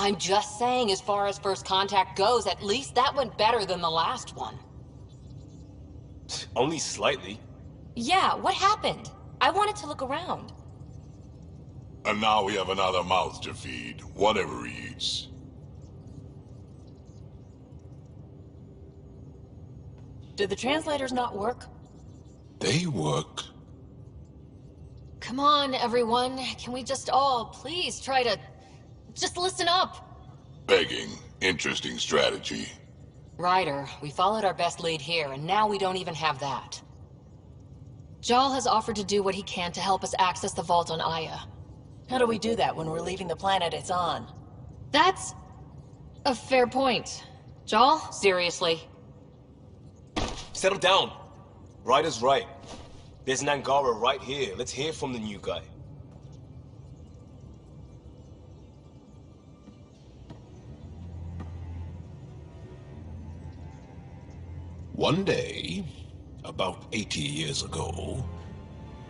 I'm just saying, as far as first contact goes, at least that went better than the last one. Only slightly. Yeah, what happened? I wanted to look around. And now we have another mouth to feed, whatever he eats. Did the translators not work? They work. Come on, everyone. Can we just all please try to... just listen up? Begging. Interesting strategy. Ryder, we followed our best lead here, and now we don't even have that. Jaal has offered to do what he can to help us access the vault on Aya. How do we do that when we're leaving the planet it's on? That's... a fair point. Jaal? Seriously? Settle down. Ryder's right. There's an Angara right here. Let's hear from the new guy. One day, about 80 years ago,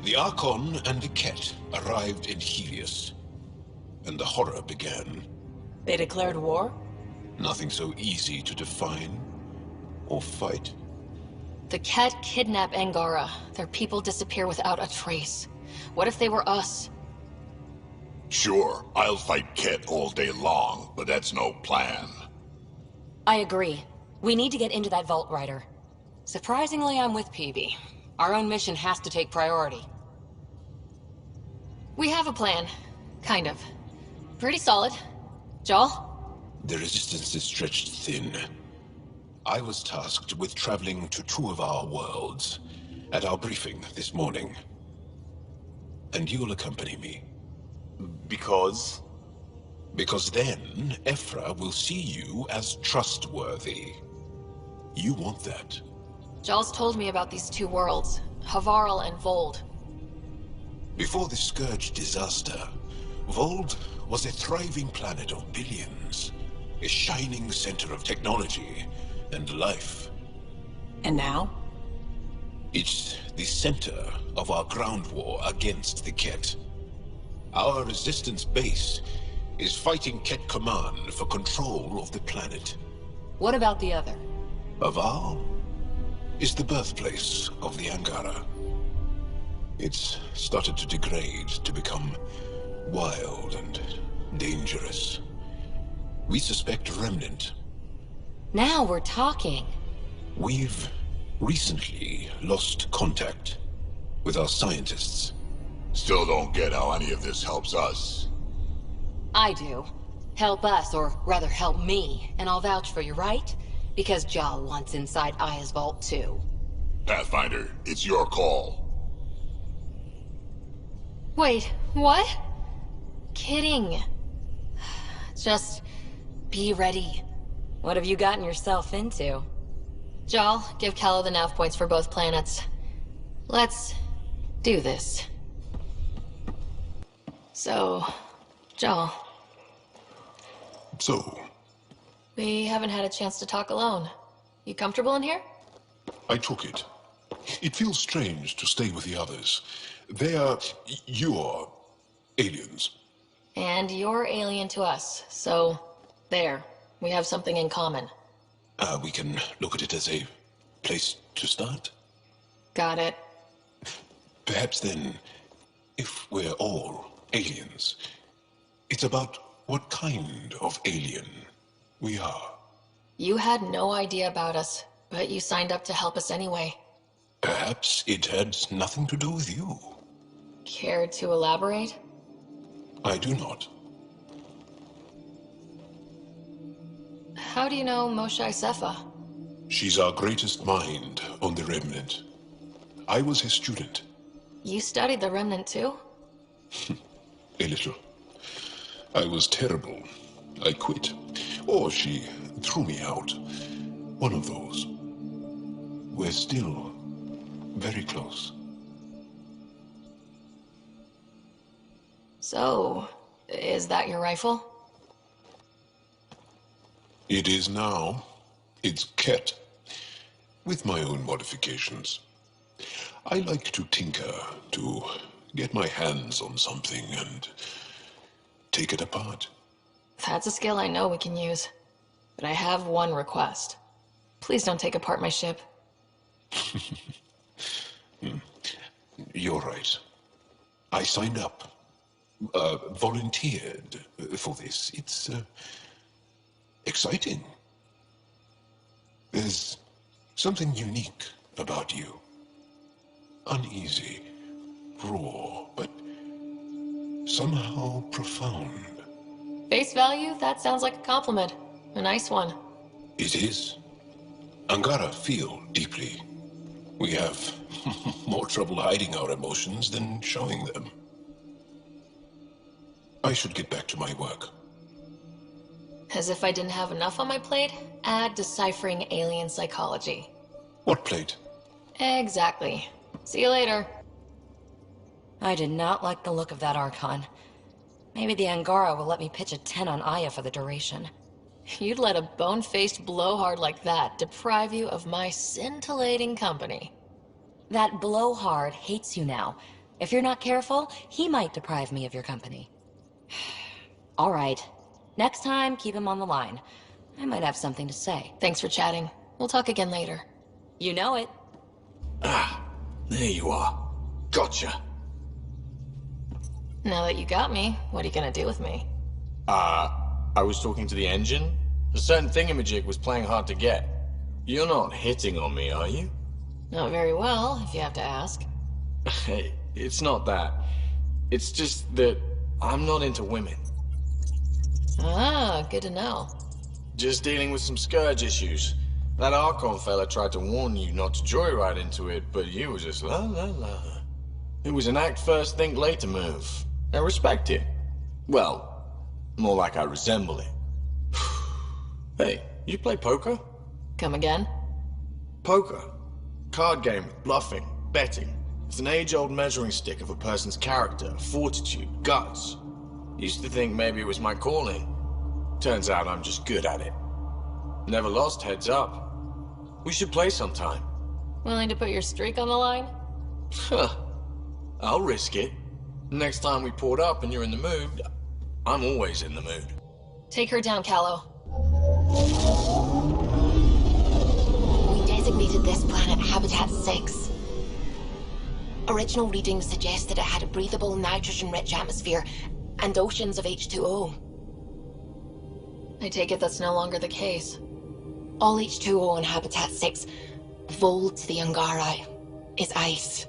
the Archon and the Ket arrived in Helios, and the horror began. They declared war? Nothing so easy to define or fight. The Ket kidnap Angara. Their people disappear without a trace. What if they were us? Sure, I'll fight Ket all day long, but that's no plan. I agree. We need to get into that vault, Ryder. Surprisingly, I'm with Peebee. Our own mission has to take priority. We have a plan. Kind of. Pretty solid. Jaal? The resistance is stretched thin. I was tasked with traveling to 2 of our worlds at our briefing this morning. And you'll accompany me. Because? Because then, Ephra will see you as trustworthy. You want that. Jaal's told me about these 2 worlds, Havarl and Vold. Before the Scourge disaster, Vold was a thriving planet of billions. A shining center of technology and life. And now? It's the center of our ground war against the Ket. Our resistance base is fighting Ket Command for control of the planet. What about the other? Havarl is the birthplace of the Angara. It's started to degrade, to become wild and dangerous. We suspect remnant. Now we're talking. We've recently lost contact with our scientists. Still don't get how any of this helps us. I do. Help us, or rather help me, and I'll vouch for you, right? Because Jaal wants inside Aya's vault too. Pathfinder, it's your call. Wait, what? Kidding. Just be ready. What have you gotten yourself into? Jaal, give Calla the nav points for both planets. Let's do this. So, Jaal. So, We haven't had a chance to talk alone. You comfortable in here? I took it. It feels strange to stay with the others. They are your aliens. And you're alien to us, so there. We have something in common. We can look at it as a place to start. Got it. Perhaps then, if we're all aliens, it's about what kind of alien we are. You had no idea about us, but you signed up to help us anyway. Perhaps it had nothing to do with you. Care to elaborate? I do not. How do you know Moshe Sefa? She's our greatest mind on the remnant. I was his student. You studied the remnant too? A little. I was terrible. I quit. Or she threw me out. One of those. We're still very close. So, is that your rifle? It is now. It's Ket. With my own modifications. I like to tinker, to get my hands on something and take it apart. That's a skill I know we can use. But I have one request. Please don't take apart my ship. You're right. I signed up. Volunteered for this. It's, exciting. There's something unique about you. Uneasy, raw, but somehow profound. Face value? That sounds like a compliment. A nice one. It is. Angara feel deeply. We have more trouble hiding our emotions than showing them. I should get back to my work. As if I didn't have enough on my plate, add deciphering alien psychology. What plate? Exactly. See you later. I did not like the look of that Archon. Maybe the Angara will let me pitch a 10 on Aya for the duration. You'd let a bone-faced blowhard like that deprive you of my scintillating company. That blowhard hates you now. If you're not careful, he might deprive me of your company. All right. Next time, keep him on the line. I might have something to say. Thanks for chatting. We'll talk again later. You know it. Ah, there you are. Gotcha. Now that you got me, what are you gonna do with me? I was talking to the engine. A certain thingamajig was playing hard to get. You're not hitting on me, are you? Not very well, if you have to ask. Hey, it's not that. It's just that I'm not into women. Ah, good to know. Just dealing with some scourge issues. That Archon fella tried to warn you not to joyride into it, but you were just la la la. It was an act first, think later move. I respect it. Well, more like I resemble it. Hey, you play poker? Come again? Poker. Card game with bluffing, betting. It's an age-old measuring stick of a person's character, fortitude, guts. Used to think maybe it was my calling. Turns out I'm just good at it. Never lost, heads up. We should play sometime. Willing to put your streak on the line? Huh. I'll risk it. Next time we port up and you're in the mood, I'm always in the mood. Take her down, Callow. We designated this planet Habitat 6. Original readings suggested it had a breathable, nitrogen-rich atmosphere and oceans of H2O. I take it that's no longer the case. All H2O on Habitat 6, Vold to the Angara, is ice.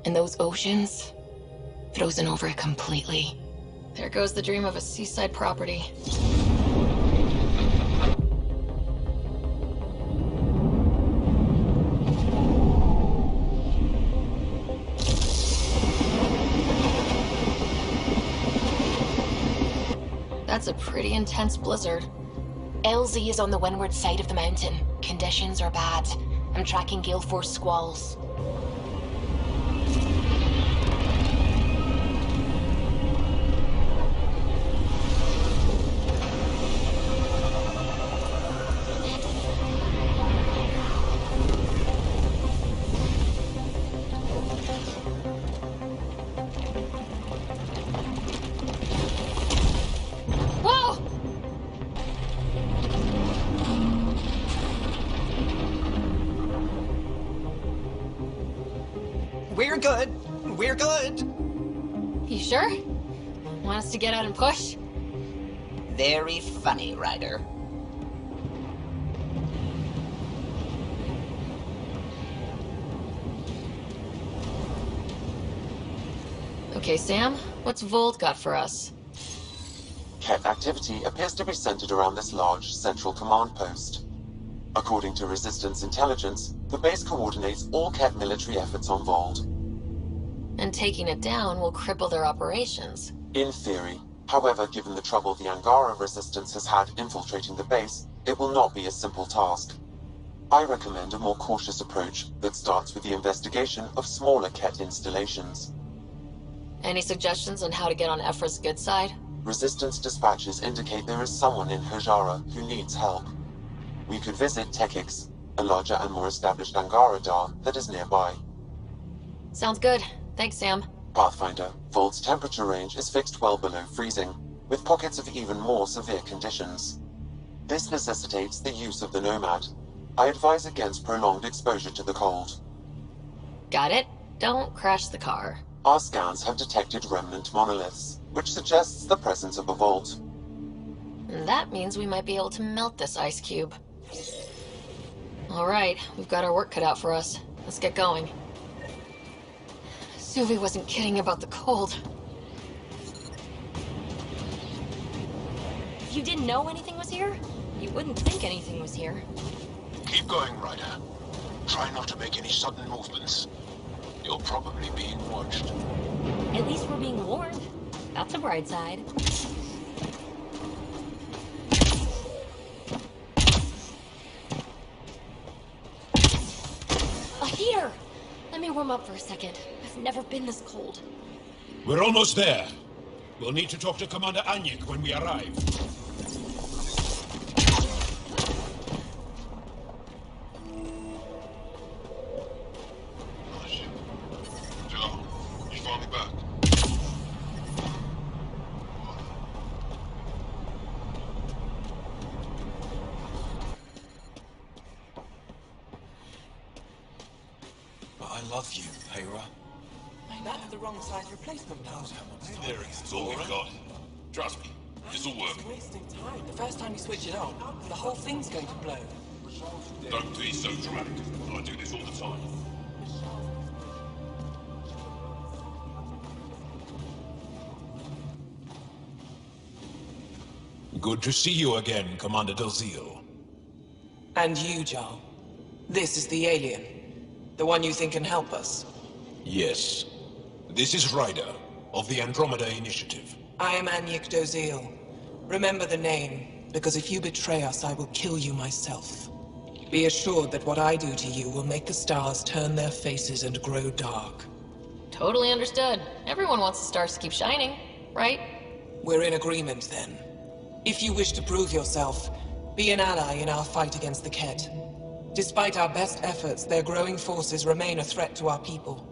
And those oceans, frozen over completely. There goes the dream of a seaside property. That's a pretty intense blizzard. LZ is on the windward side of the mountain. Conditions are bad. I'm tracking gale force squalls. Whoa! We're good. We're good. You sure? Want us to get out and push? Very funny, Ryder. Okay, Sam, what's Vold got for us? Ket activity appears to be centered around this large central command post. According to Resistance intelligence, the base coordinates all Ket military efforts on Vold. And taking it down will cripple their operations. In theory. However, given the trouble the Angara Resistance has had infiltrating the base, it will not be a simple task. I recommend a more cautious approach that starts with the investigation of smaller Ket installations. Any suggestions on how to get on Ephra's good side? Resistance dispatches indicate there is someone in Hajara who needs help. We could visit Tekix, a larger and more established Angara Dar that is nearby. Sounds good. Thanks, Sam. Pathfinder, Vold's temperature range is fixed well below freezing. with pockets of even more severe conditions. This necessitates the use of the Nomad. I advise against prolonged exposure to the cold. Got it? Don't crash the car. Our scans have detected remnant monoliths, which suggests the presence of a vault. That means we might be able to melt this ice cube. Alright, we've got our work cut out for us. Let's get going. Suvi wasn't kidding about the cold. If you didn't know anything was here, you wouldn't think anything was here. Keep going, Ryder. Try not to make any sudden movements. You're probably being watched. At least we're being warned. That's a bright side. A heater! Let me warm up for a second. I've never been this cold. We're almost there. We'll need to talk to Commander Anyik when we arrive. Jaal, you finally back? But I love you, Hera. That's the wrong size replacement part. There, it's all we've got. Trust me, this'll work. It's wasting time. The first time you switch it on, the whole thing's going to blow. Don't be so dramatic. I do this all the time. Good to see you again, Commander Dalziel. And you, Jaal. This is the alien. The one you think can help us. Yes. This is Ryder, of the Andromeda Initiative. I am Anyik Dalziel. Remember the name, because if you betray us, I will kill you myself. Be assured that what I do to you will make the stars turn their faces and grow dark. Totally understood. Everyone wants the stars to keep shining, right? We're in agreement, then. If you wish to prove yourself, be an ally in our fight against the Ket. Despite our best efforts, their growing forces remain a threat to our people.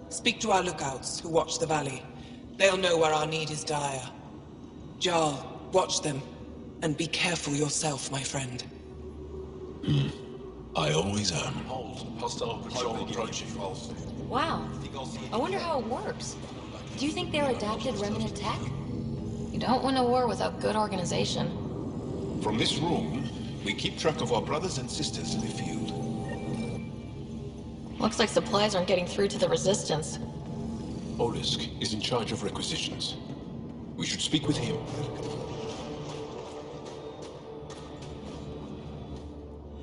Speak to our lookouts, who watch the valley. They'll know where our need is dire. Jaal, watch them. And be careful yourself, my friend. I always am. Hostile patrol approaching. Wow. I wonder how it works. Do you think they're adapted remnant tech? You don't win a war without good organization. From this room, we keep track of our brothers and sisters in the field. Looks like supplies aren't getting through to the Resistance. Olisk is in charge of requisitions. We should speak with him.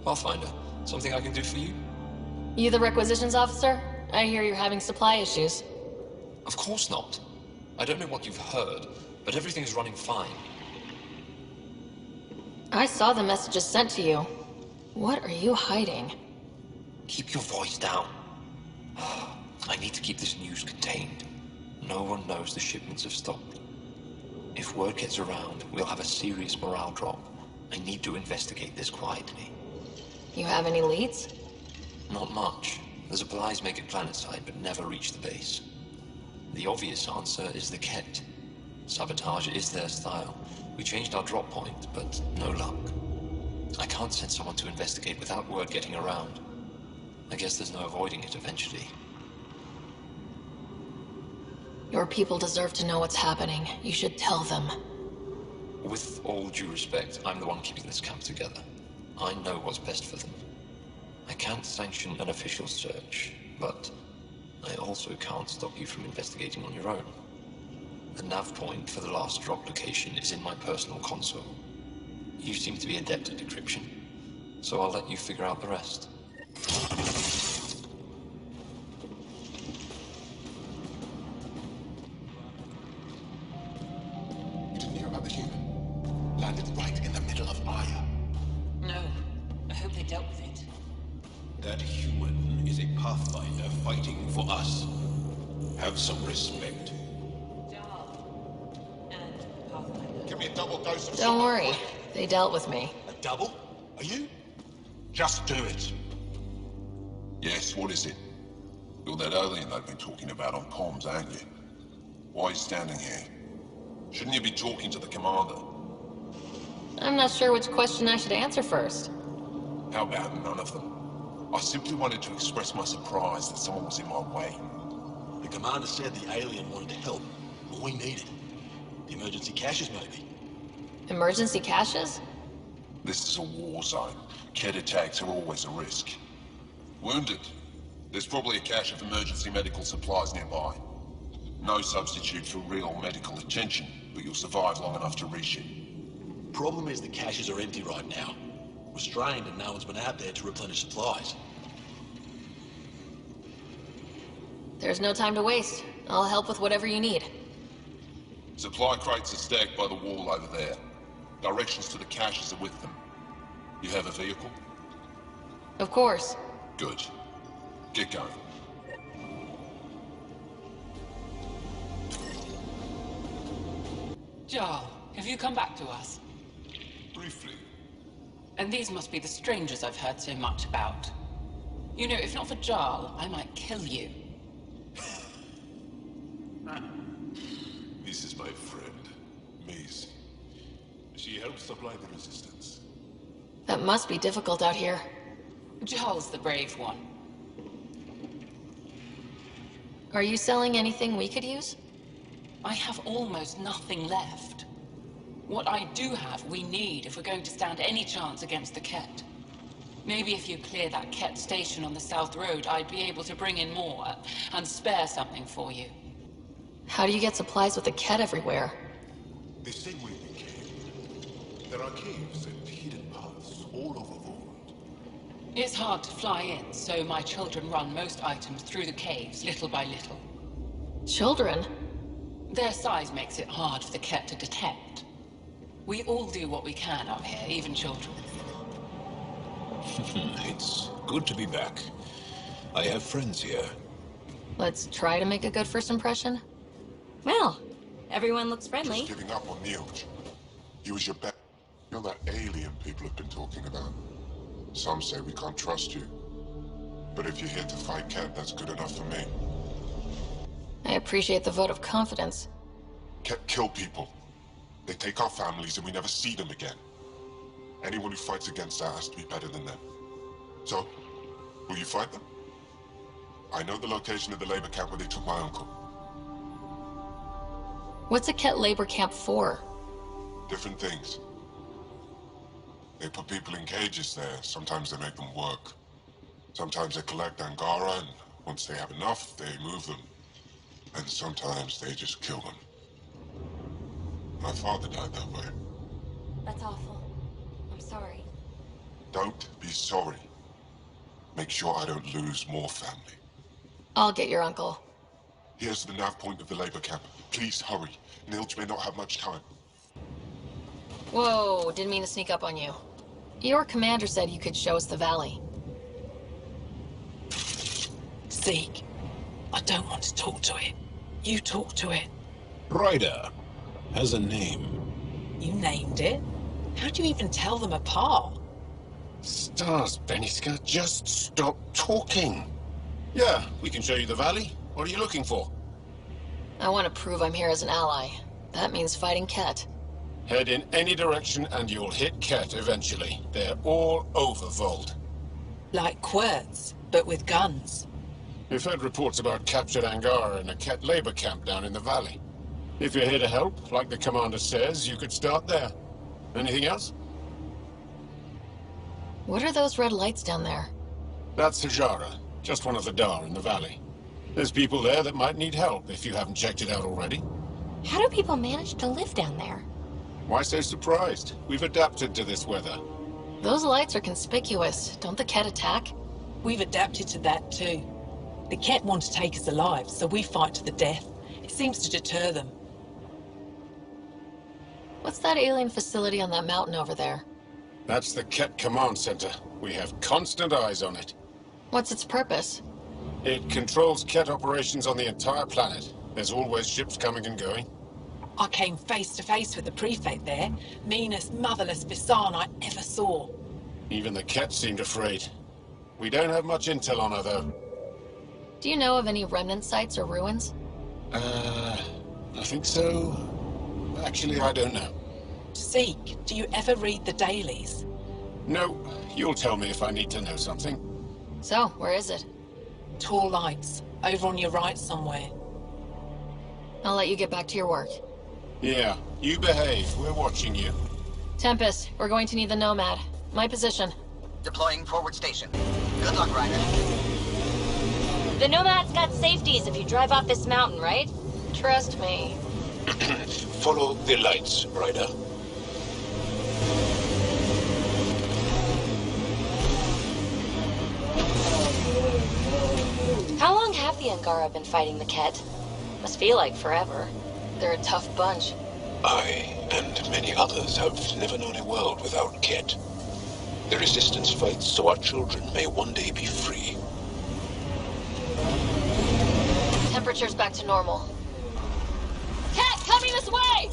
Pathfinder, something I can do for you? You the requisitions officer? I hear you're having supply issues. Of course not. I don't know what you've heard, but everything's running fine. I saw the messages sent to you. What are you hiding? Keep your voice down. I need to keep this news contained. No one knows the shipments have stopped. If word gets around, we'll have a serious morale drop. I need to investigate this quietly. You have any leads? Not much. The supplies make it planetside, but never reach the base. The obvious answer is the Ket. Sabotage is their style. We changed our drop point, but no luck. I can't send someone to investigate without word getting around. I guess there's no avoiding it eventually. Your people deserve to know what's happening. You should tell them. With all due respect, I'm the one keeping this camp together. I know what's best for them. I can't sanction an official search, but I also can't stop you from investigating on your own. The nav point for the last drop location is in my personal console. You seem to be adept at decryption, so I'll let you figure out the rest. You didn't hear about the human? Landed right in the middle of Aya. No. I hope they dealt with it. That human is a Pathfinder fighting for us. Have some respect. Give me a double dose of Don't worry. They dealt with me. A double? Are you? Just do it. Yes, what is it? You're that alien I've been talking about on comms, aren't you? Why are you standing here? Shouldn't you be talking to the commander? I'm not sure which question I should answer first. How about none of them? I simply wanted to express my surprise that someone was in my way. The commander said the alien wanted to help. All we needed. The emergency caches, maybe. Emergency caches? This is a war zone. Kett attacks are always a risk. Wounded. There's probably a cache of emergency medical supplies nearby. No substitute for real medical attention, but you'll survive long enough to reship. Problem is the caches are empty right now. We're strained and no one's been out there to replenish supplies. There's no time to waste. I'll help with whatever you need. Supply crates are stacked by the wall over there. Directions to the caches are with them. You have a vehicle? Of course. Good. Get going. Jaal, have you come back to us? Briefly. And these must be the strangers I've heard so much about. You know, if not for Jaal, I might kill you. This is my friend, Maisie. She helps supply the resistance. That must be difficult out here. Jaal's the brave one. Are you selling anything we could use? I have almost nothing left. What I do have, we need if we're going to stand any chance against the Kett. Maybe if you clear that Kett station on the South Road, I'd be able to bring in more and spare something for you. How do you get supplies with the Kett everywhere? The same way we came. There are caves and hidden paths all over Vold. It's hard to fly in, so my children run most items through the caves, little by little. Children? Their size makes it hard for the Kett to detect. We all do what we can out here, even children. It's good to be back. I have friends here. Let's try to make a good first impression. Well, everyone looks friendly. Just giving up on Neoj. He was your best. You're that alien people have been talking about. Some say we can't trust you. But if you're here to fight Kett, that's good enough for me. I appreciate the vote of confidence. Kett kill people. They take our families and we never see them again. Anyone who fights against that has to be better than them. So, will you fight them? I know the location of the labor camp where they took my uncle. What's a Kett labor camp for? Different things. They put people in cages there. Sometimes they make them work. Sometimes they collect Angara, and once they have enough, they move them. And sometimes they just kill them. My father died that way. That's awful. I'm sorry. Don't be sorry. Make sure I don't lose more family. I'll get your uncle. Here's the nav point of the labor camp. Please hurry. Nilj may not have much time. Whoa, didn't mean to sneak up on you. Your commander said you could show us the valley. Zeke, I don't want to talk to it. You talk to it. Ryder has a name. You named it? How do you even tell them apart? Stars, Beniska, just stop talking. Yeah, we can show you the valley. What are you looking for? I want to prove I'm here as an ally. That means fighting Kett. Head in any direction and you'll hit Kett eventually. They're all over Vold. Like Querts, but with guns. We've heard reports about captured Angara in a Kett labor camp down in the valley. If you're here to help, like the commander says, you could start there. Anything else? What are those red lights down there? That's Hajara, just one of the Dar in the valley. There's people there that might need help if you haven't checked it out already. How do people manage to live down there? Why so surprised? We've adapted to this weather. Those lights are conspicuous. Don't the Kett attack? We've adapted to that too. The Kett want to take us alive, so we fight to the death. It seems to deter them. What's that alien facility on that mountain over there? That's the Kett Command Center. We have constant eyes on it. What's its purpose? It controls Kett operations on the entire planet. There's always ships coming and going. I came face to face with the prefect there. Meanest, motherless Bisan I ever saw. Even the Kett seemed afraid. We don't have much intel on her, though. Do you know of any remnant sites or ruins? I think so. Actually, I don't know. Zeke, do you ever read the dailies? No, you'll tell me if I need to know something. So, where is it? Tall lights, over on your right somewhere. I'll let you get back to your work. Yeah, you behave. We're watching you. Tempest, we're going to need the Nomad. My position. Deploying forward station. Good luck, Ryder. The Nomad's got safeties if you drive off this mountain, right? Trust me. Follow the lights, Ryder. How long have the Angara been fighting the Ket? Must feel like forever. They're a tough bunch. I and many others have never known a world without Ket. The Resistance fights so our children may one day be free. Temperature's back to normal. Ket, coming this way!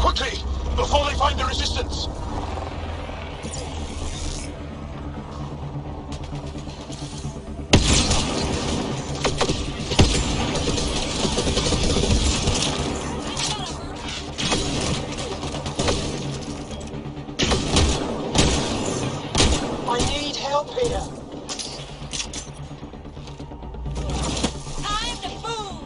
Quickly! Before they find the Resistance! I need help here. Time to move!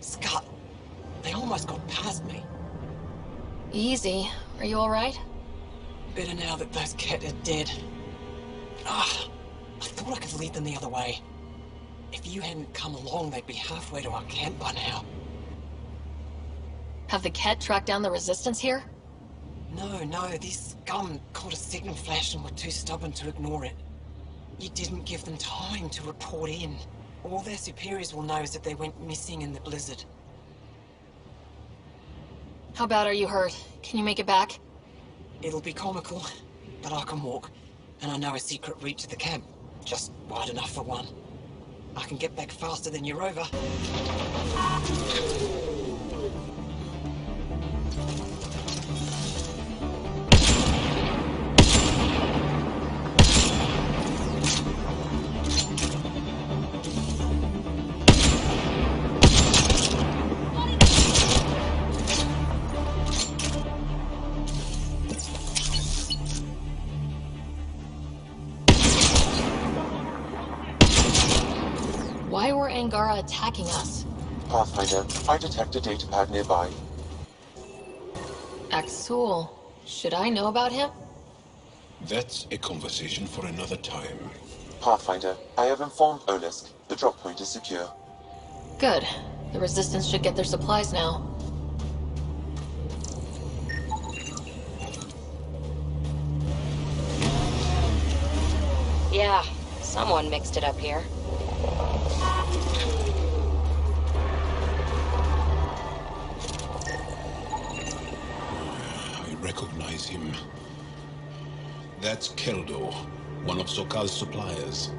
Scott, they almost got past me. Easy. Are you alright? Better now that those Ket are dead. Ah, I thought I could lead them the other way. If you hadn't come along, they'd be halfway to our camp by now. Have the Ket tracked down the Resistance here? No, these scum caught a signal flash and were too stubborn to ignore it. You didn't give them time to report in. All their superiors will know is that they went missing in the blizzard. How bad are you hurt? Can you make it back? It'll be comical, but I can walk, and I know a secret route to the camp. Just wide enough for one. I can get back faster than your rover. Why were Angara attacking us? Pathfinder, I detect a datapad nearby. Axul. Should I know about him? That's a conversation for another time. Pathfinder, I have informed Olisk. The drop point is secure. Good. The Resistance should get their supplies now. Yeah, someone mixed it up here. I recognize him. That's Keldo, one of Sokal's suppliers.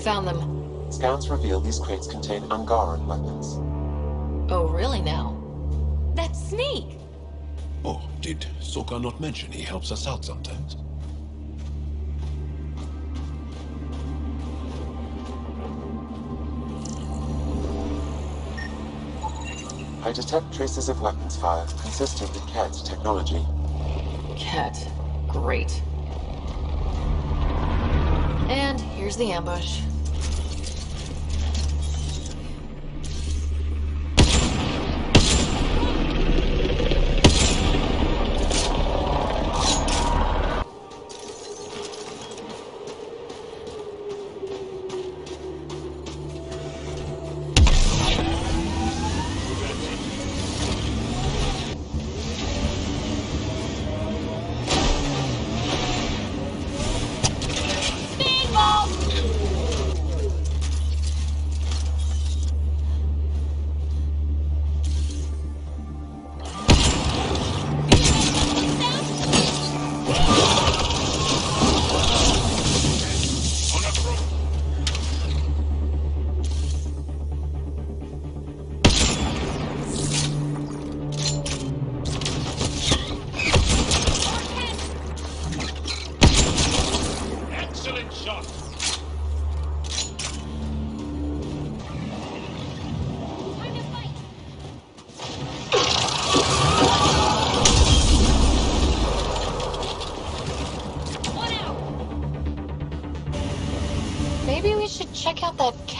Found them. Scans reveal these crates contain Angaran weapons. Oh, really now? That's Sneak! Oh, did Sokal not mention he helps us out sometimes? I detect traces of weapons fire consistent with Ket technology. Ket. Great. And here's the ambush.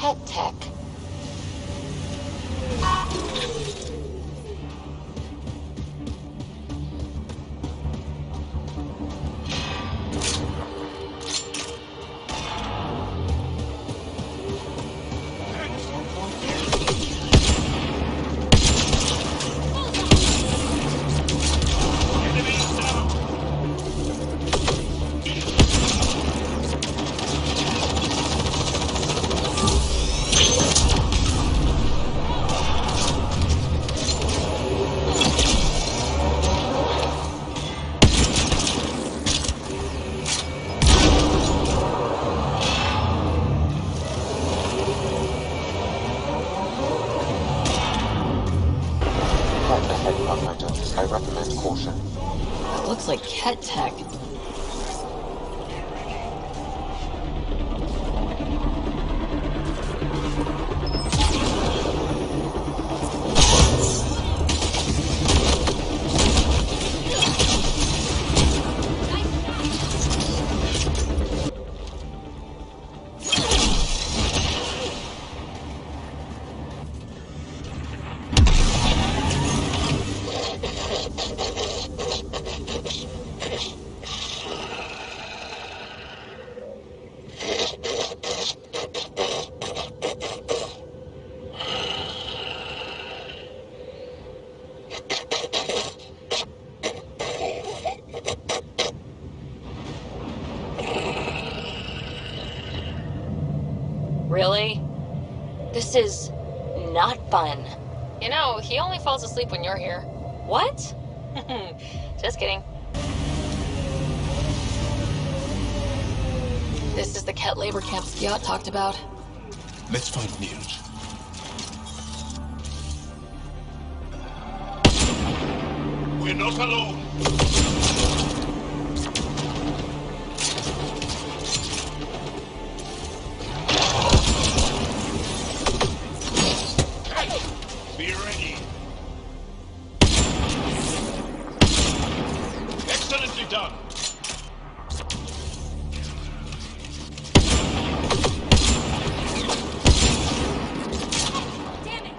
Ket tech. I recommend caution. That looks like Ket tech. Really? This is not fun. You know, he only falls asleep when you're here. What? Just kidding. This is the Ket labor camp Skiot talked about. Let's find Niels. We're not alone. Be ready. Excellently done. Damn it!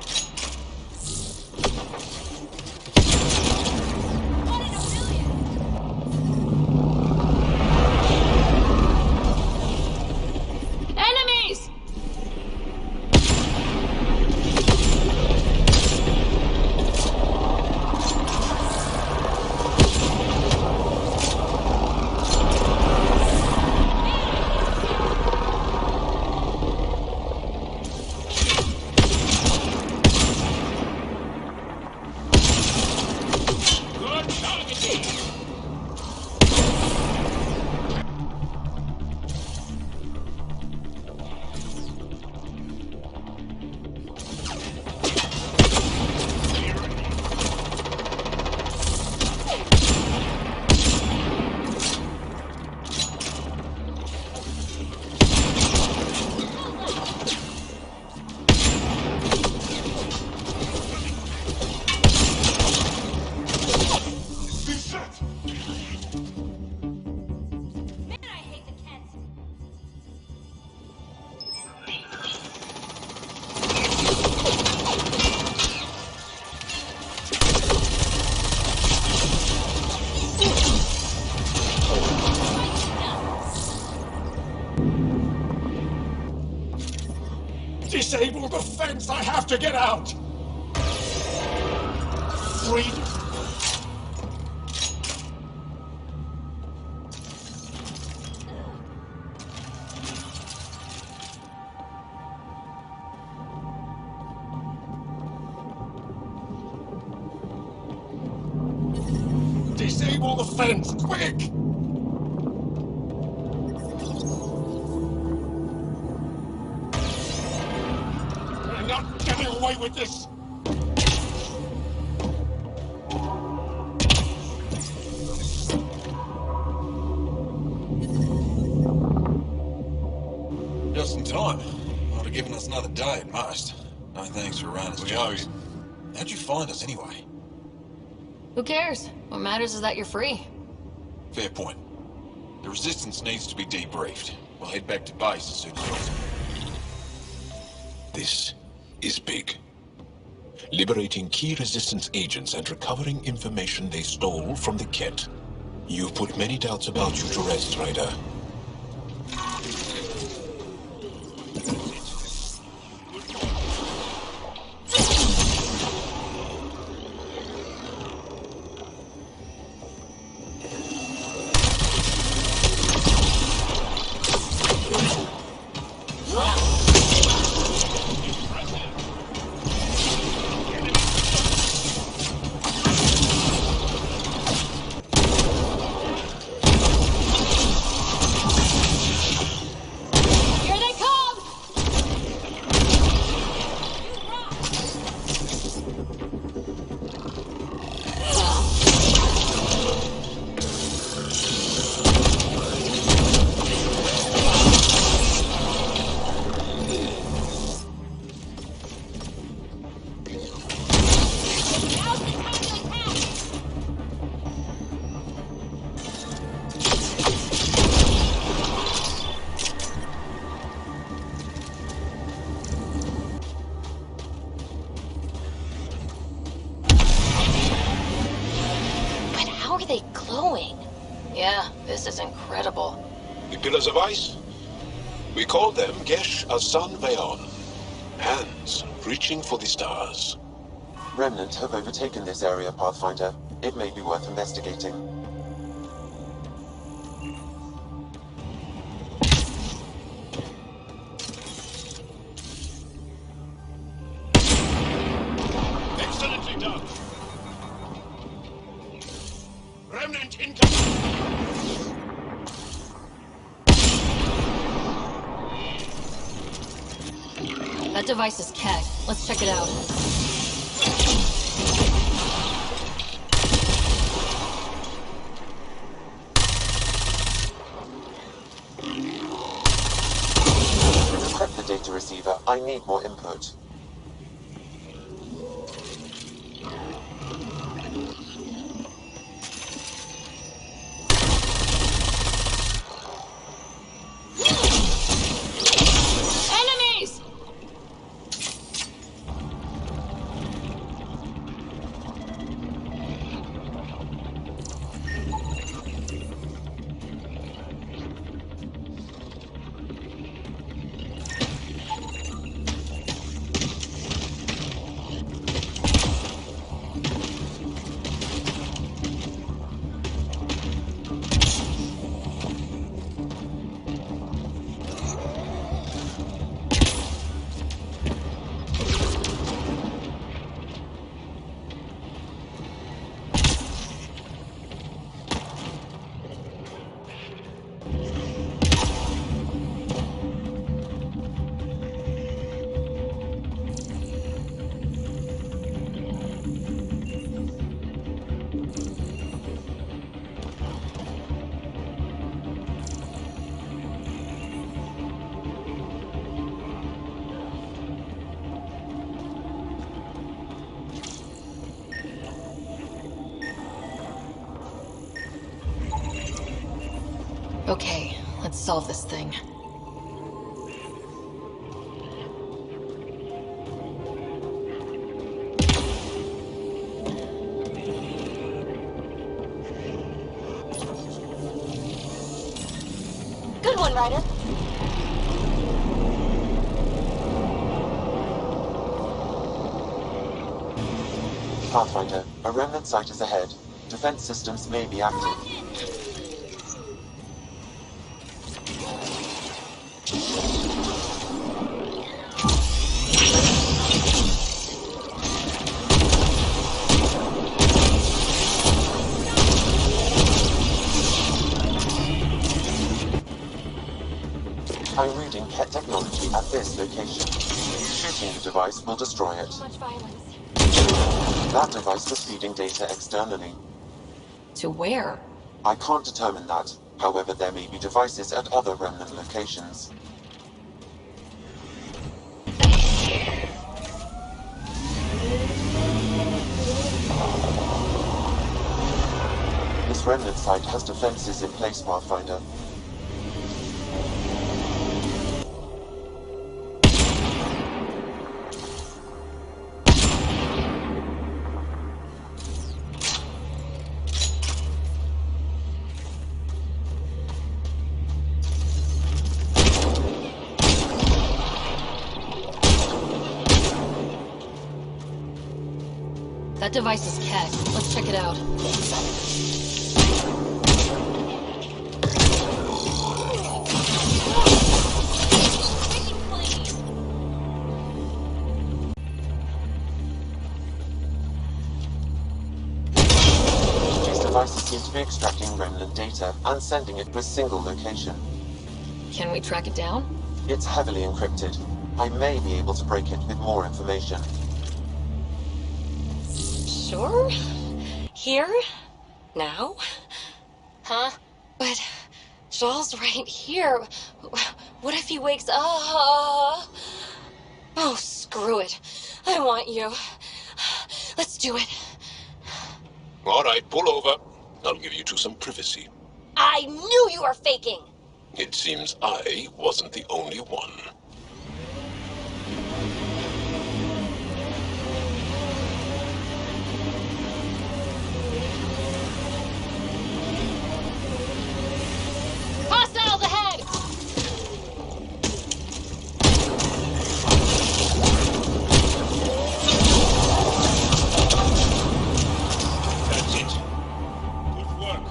Enemies! Good targeting. Man, I hate the Kents. Disable the fence! I have to get out! Freedom! Disable the fence, quick! I'm not getting away with this! Just in time. Might have given us another day at most. No thanks for running us. We owe you. How'd you find us anyway? Who cares? What matters is that you're free. Fair point. The Resistance needs to be debriefed. We'll head back to base as soon as possible. This is big. Liberating key resistance agents and recovering information they stole from the Ket. You've put many doubts about you to rest, Ryder. This is incredible. The pillars of ice? We call them Gesh Asan Veon. Hands reaching for the stars. Remnant have overtaken this area, Pathfinder. It may be worth investigating. Excellently done. Remnant incoming. That device is Ket. Let's check it out. To prep the data receiver, I need more input. Okay, let's solve this thing. Good one, Ryder. Pathfinder, a remnant site is ahead. Defense systems may be active. I'm reading Ket technology at this location. Shooting the device will destroy it. Much violence. That device was feeding data externally. To where? I can't determine that. However, there may be devices at other remnant locations. This remnant site has defenses in place, Pathfinder. That device is Ket. Let's check it out. These devices seem to be extracting remnant data and sending it to a single location. Can we track it down? It's heavily encrypted. I may be able to break it with more information. Sure? Here? Now? Huh? But Jaal's right here. What if he wakes up? Oh, screw it. I want you. Let's do it. All right, pull over. I'll give you two some privacy. I knew you were faking! It seems I wasn't the only one. Hostiles ahead! That's it. Good work.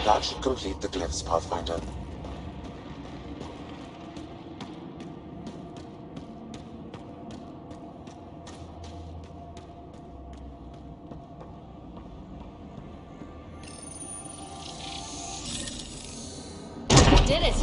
That should complete the glyphs, Pathfinder. Did it!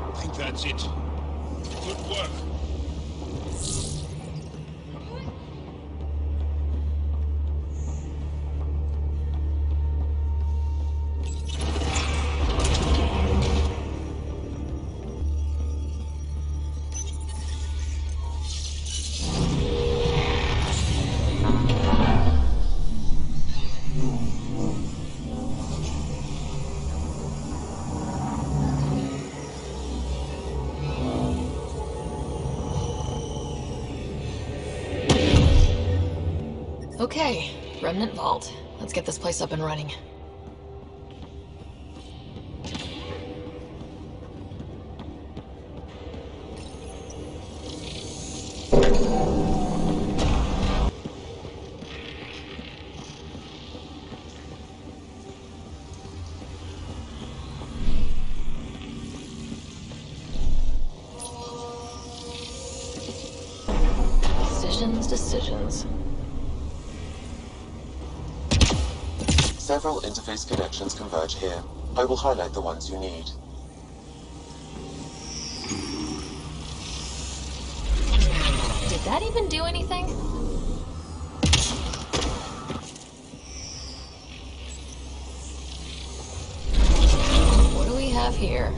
I think that's it. Good work. Okay, remnant vault. Let's get this place up and running. Decisions. Several interface connections converge here. I will highlight the ones you need. Did that even do anything? What do we have here?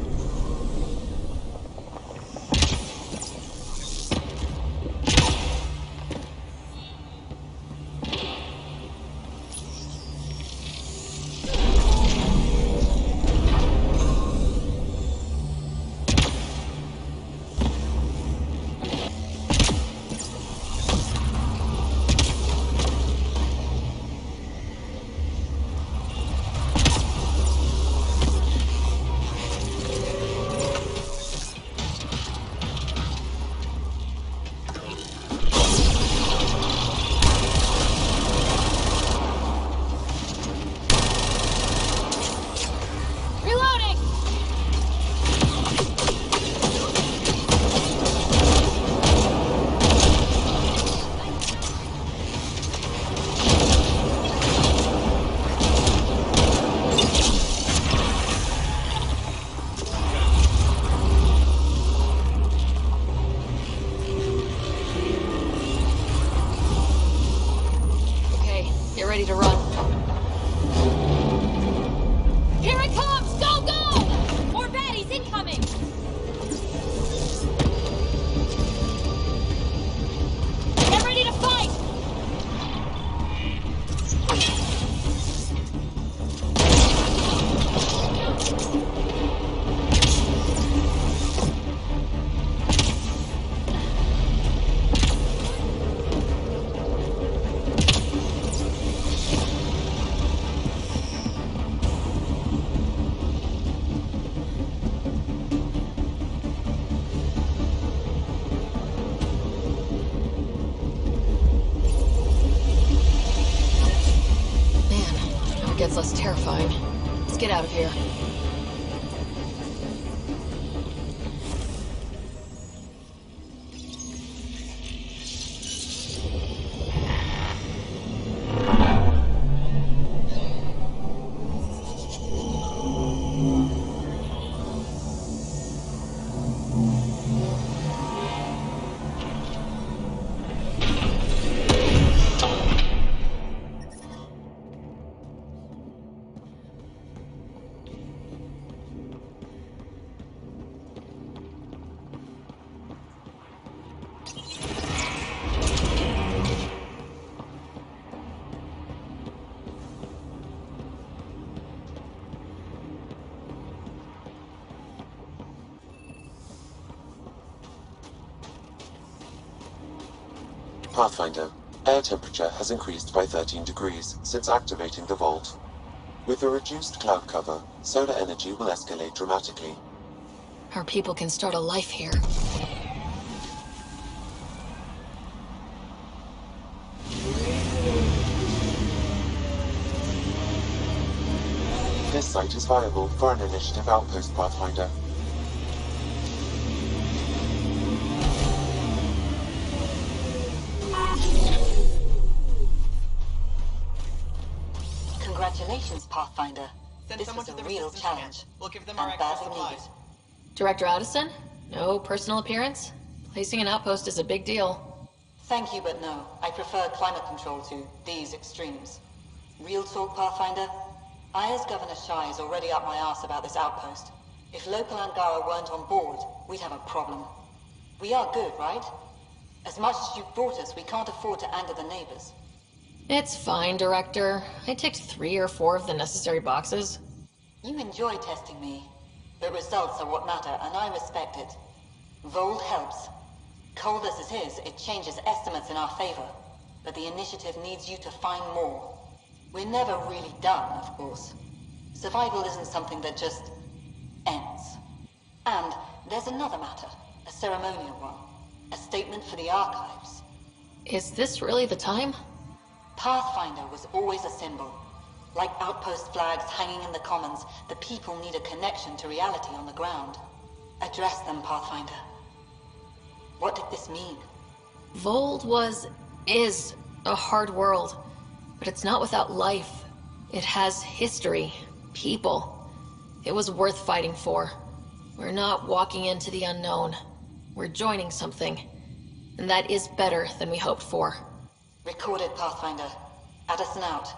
terrifying. Let's get out of here. Pathfinder, air temperature has increased by 13 degrees since activating the vault. With a reduced cloud cover, solar energy will escalate dramatically. Our people can start a life here. This site is viable for an initiative outpost, Pathfinder. Congratulations, Pathfinder. Send This someone was to a the real resistance challenge. camp. We'll give them And our extra badly supplies. needed. Director Addison? No personal appearance? Placing an outpost is a big deal. Thank you, but no. I prefer climate control to these extremes. Real talk, Pathfinder? I, as Governor Shai, is already up my arse about this outpost. If local Angara weren't on board, we'd have a problem. We are good, right? As much as you've brought us, we can't afford to anger the neighbors. It's fine, Director. I ticked 3 or 4 of the necessary boxes. You enjoy testing me, but results are what matter, and I respect it. Vold helps. Cold as it is, it changes estimates in our favor, but the initiative needs you to find more. We're never really done, of course. Survival isn't something that just ends. And there's another matter, a ceremonial one. A statement for the archives. Is this really the time? Pathfinder was always a symbol. Like outpost flags hanging in the commons, the people need a connection to reality on the ground. Address them, Pathfinder. What did this mean? Vold is a hard world, but it's not without life. It has history, people. It was worth fighting for. We're not walking into the unknown. We're joining something, and that is better than we hoped for. Recorded, Pathfinder. Addison out.